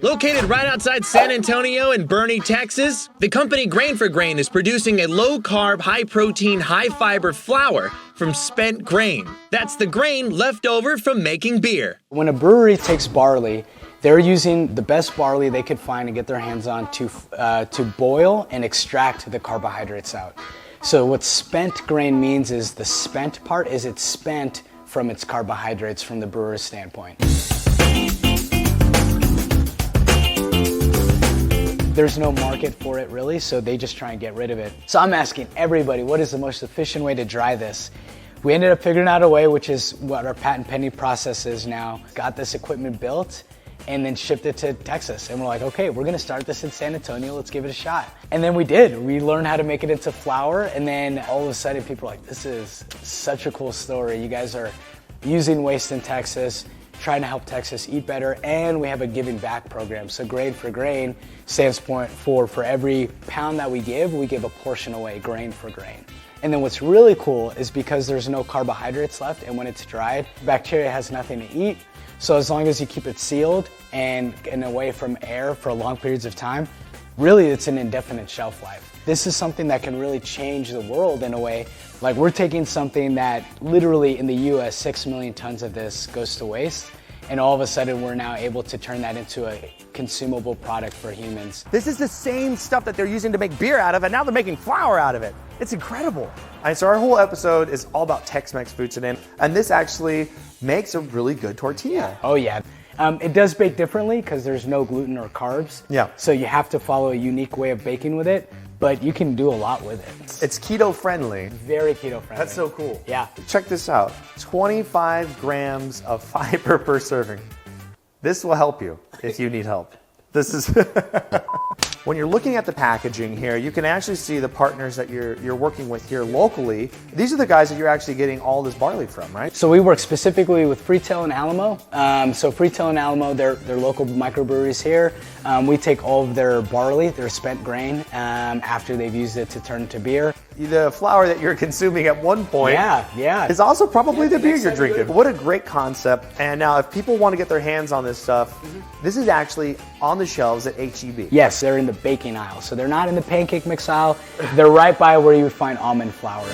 Located right outside San Antonio and Boerne, Texas, the company Grain4Grain is producing a low-carb, high-protein, high-fiber flour from spent grain. That's the grain left over from making beer. When a brewery takes barley, they're using the best barley they could find and get their hands on to boil and extract the carbohydrates out. So what spent grain means is the spent part is it's spent from its carbohydrates from the brewer's standpoint. There's no market for it really, so they just try and get rid of it. So I'm asking everybody, what is the most efficient way to dry this? We ended up figuring out a way, which is what our patent pending process is now. Got this equipment built and then shipped it to Texas. And we're like, okay, we're gonna start this in San Antonio, let's give it a shot. And then we did. We learned how to make it into flour, and then all of a sudden people are like, this is such a cool story. You guys are using waste in Texas, trying to help Texas eat better, and we have a giving back program. So Grain4Grain stands for every pound that we give a portion away, Grain4Grain. And then what's really cool is because there's no carbohydrates left, and when it's dried, bacteria has nothing to eat. So as long as you keep it sealed and away from air for long periods of time, really it's an indefinite shelf life. This is something that can really change the world in a way. Like, we're taking something that literally in the US, 6 million tons of this goes to waste, and all of a sudden we're now able to turn that into a consumable product for humans. This is the same stuff that they're using to make beer out of, and now they're making flour out of it. It's incredible. And so our whole episode is all about Tex-Mex food today, and this actually makes a really good tortilla. Oh yeah. It does bake differently because there's no gluten or carbs. Yeah. So you have to follow a unique way of baking with it, but you can do a lot with it. It's keto friendly. Very keto friendly. That's so cool. Yeah. Check this out. 25 grams of fiber per serving. This will help you if you need help. This is when you're looking at the packaging here, you can actually see the partners that you're working with here locally. These are the guys that you're actually getting all this barley from, right? So we work specifically with Freetail and Alamo. So Freetail and Alamo, they're local microbreweries here. We take all of their barley, their spent grain, after they've used it to turn into beer. The flour that you're consuming at one point is also probably the beer you're drinking. What a great concept. And now if people want to get their hands on this stuff, this is actually on the shelves at H-E-B. Yes, they're in the baking aisle. So they're not in the pancake mix aisle. They're right by where you would find almond flour.